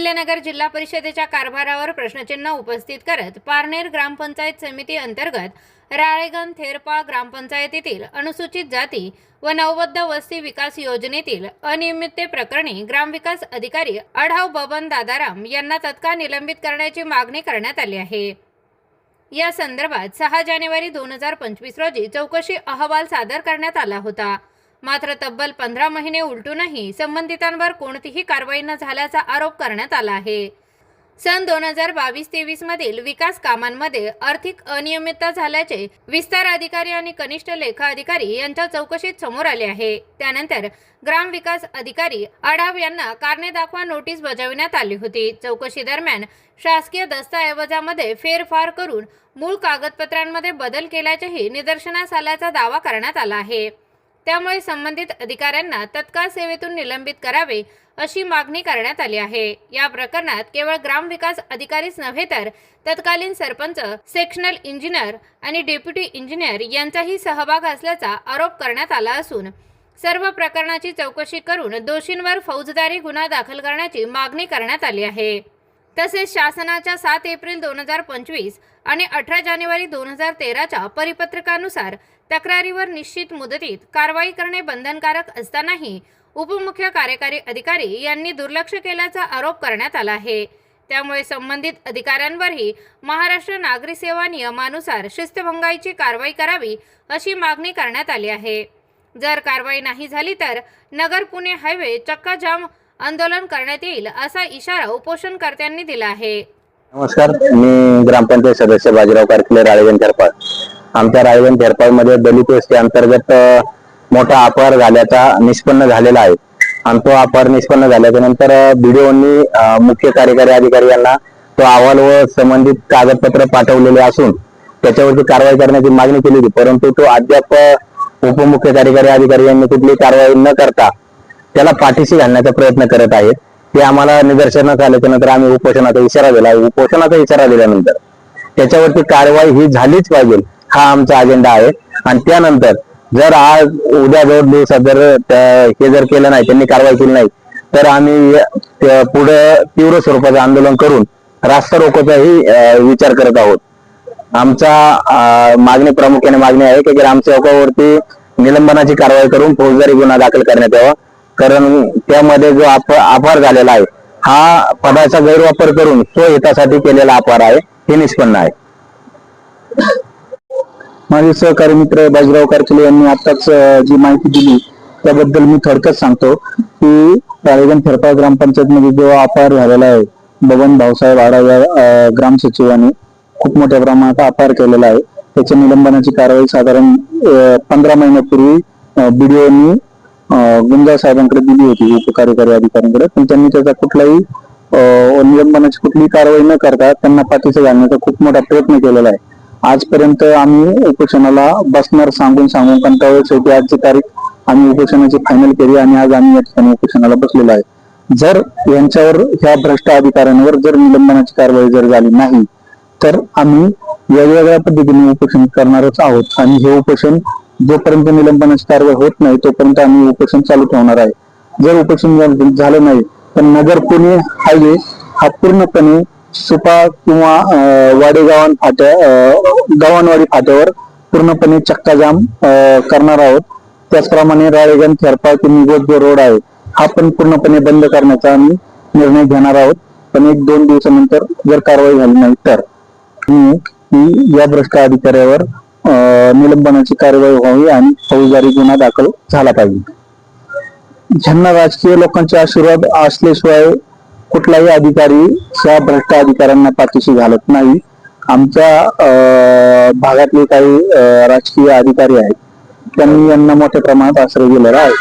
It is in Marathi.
अहिल्यानगर जिल्हा परिषदेच्या कारभारावर प्रश्नचिन्ह उपस्थित करत पारनेर ग्रामपंचायत समिती अंतर्गत राळेगण थेरपाळ ग्रामपंचायतीतील अनुसूचित जाती व नवबद्ध वस्ती विकास योजनेतील अनियमिततेप्रकरणी ग्रामविकास अधिकारी आढाव बबन दादाराम यांना तत्काळ निलंबित करण्याची मागणी करण्यात आली आहे। या संदर्भात 6 जानेवारी 2025 रोजी चौकशी अहवाल सादर करण्यात आला होता। मात्र तब्बल 15 महिने उलटूनही संबंधितांवर कोणतीही कारवाई न झाल्याचा आरोप करण्यात आला आहे। सन 2022-23 मधील विकास कामांमध्ये आर्थिक अनियमितता झाल्याचे विस्तार अधिकारी आणि कनिष्ठ लेखा अधिकारी यांच्या चौकशीत समोर आले आहे। त्यानंतर ग्रामविकास अधिकारी आढाव यांना कारणे दाखवा नोटीस बजावण्यात आली होती। चौकशी दरम्यान शासकीय दस्तऐवजामध्ये फेरफार करून मूळ कागदपत्रांमध्ये बदल केल्याचेही निदर्शनास आल्याचा दावा करण्यात आला आहे। त्यामुळे संबंधित अधिकाऱ्यांना तत्काळ सेवेतून निलंबित करावे अशी मागणी करण्यात आली आहे। या प्रकरणात केवळ ग्रामविकास अधिकारीच नव्हे तर तत्कालीन सरपंच, सेक्शनल इंजिनियर आणि डेप्युटी इंजिनियर यांचाही सहभाग असल्याचा आरोप करण्यात आला असून सर्व प्रकरणाची चौकशी करून दोषींवर फौजदारी गुन्हा दाखल करण्याची मागणी करण्यात आली आहे। तसेच शासनाच्या 7 एप्रिल 2025 आणि 18 जानेवारी 2013च्या परिपत्रकानुसार तक्रारीवर निश्चित मुदतीत कारवाई करणे बंधनकारक असतानाही उपमुख्य कार्यकारी अधिकारी यांनी दुर्लक्ष केल्याचा आरोप करण्यात आला आहे। त्यामुळे संबंधित अधिकाऱ्यांवरही महाराष्ट्र नागरी सेवा नियमानुसार शिस्तभंगाची कारवाई करावी अशी मागणी करण्यात आली आहे। जर कारवाई नाही झाली तर नगर पुणे हायवे चक्का जाम आंदोलन करण्यात येईल असा इशारा उपोषणकर्त्यांनी दिला आहे। नमस्कार, मी ग्रामपंचायत सदस्य बाजीराव कारकिले, राळेगण थेरपाळ। आमच्या राळेगण थेरपाळ मध्ये दलित वस्ती अंतर्गत मोठा अपहार झाल्याचा निष्पन्न झालेला आहे आणि तो अपहार निष्पन्न झाल्याच्या नंतर बीडीओनी मुख्य कार्यकारी अधिकारी यांना तो अहवाल व संबंधित कागदपत्र पाठवलेले असून त्याच्यावरती कारवाई करण्याची मागणी केली होती, परंतु तो अद्याप उपमुख्य कार्यकारी अधिकारी यांनी कुठली कारवाई न करता त्याला पाठीशी घालण्याचा प्रयत्न करत आहेत। ते आम्हाला निदर्शनास आल्याच्या नंतर आम्ही उपोषणाचा इशारा दिला। उपोषणाचा इशारा दिल्यानंतर त्याच्यावरती कारवाई ही झालीच पाहिजे हा आमचा अजेंडा आहे। आणि त्यानंतर जर आज उद्या 2 दिवसात हे जर केलं नाही, त्यांनी कारवाई केली नाही तर आम्ही पुढे तीव्र स्वरूपाचं आंदोलन करून रास्ता रोकोचाही विचार करत आहोत। आमचा मागणी प्रामुख्याने मागणी आहे की ग्रामसेवकावरती निलंबनाची कारवाई करून फौजदारी गुन्हा दाखल करण्यात यावा, कारण त्यामध्ये जो अपहार झालेला आहे हा पदाचा गैरवापर करून स्वहितासाठी केलेला अपहार आहे हे निष्पन्न आहे। माझे सहकारी मित्र बाजीराव कारकिले यांनी आताच जी माहिती दिली त्याबद्दल मी थोडक्यात सांगतो की राळेगण थेरपाळ ग्रामपंचायत मध्ये जो अपहार झालेला आहे, बबन भाऊसाहेब आढाव या ग्रामसचिवांनी खूप मोठ्या प्रमाणात अपहार केलेला आहे। त्याच्या निलंबनाची कारवाई साधारण 15 महिन्यापूर्वी बीडीओनी गुंजा साहेबांकडे दिली होती, उपकार्यकारी अधिकाऱ्यांकडे, पण त्यांनी त्याचा कुठलाही निलंबनाची कुठलीही कारवाई न करता त्यांना पाठीशी घालण्याचा खूप मोठा प्रयत्न केलेला आहे। आजपर्यंत आम्ही उपोषणाला बसणार सांगून कंटाळलो, शेवटी आजची तारीख आम्ही उपोषणाची फायनल केली आणि आज आम्ही या ठिकाणी उपोषणाला बसलेलो आहे। जर यांच्यावर, ह्या भ्रष्ट अधिकाऱ्यांवर जर निलंबनाची कारवाई जर झाली नाही तर आम्ही वेगवेगळ्या पद्धतीने उपोषण करणारच आहोत आणि हे उपोषण जोपर्यंत निलंबनाची कारवाई होत नाही तोपर्यंत आम्ही उपोषण चालू ठेवणार आहे। जर उपोषण झालं नाही तर नगर पुणे हायवे हा पूर्णपणे सुपा किंवा गव्हाणवाडी फाट्यावर पूर्णपणे चक्का जाम करणार आहोत। त्याचप्रमाणे राळेगण थेरपाळ ते निगोज जो रोड आहे हा पण पूर्णपणे बंद करण्याचा आम्ही निर्णय घेणार आहोत। पण 1-2 दिवसानंतर जर कारवाई झाली नाही तर या भ्रष्ट अधिकाऱ्यावर निलंबनाची कारवाई व्हावी आणि फौजदारी गुन्हा दाखल झाला पाहिजे। ज्यांना राजकीय लोकांचे आशीर्वाद असल्याशिवाय कुठलाही अधिकारी या भ्रष्ट अधिकाऱ्यांना पाठीशी घालत नाही। आमच्या भागातले काही राजकीय अधिकारी आहेत त्यांनी यांना मोठ्या प्रमाणात आश्रय दिलेला आहे।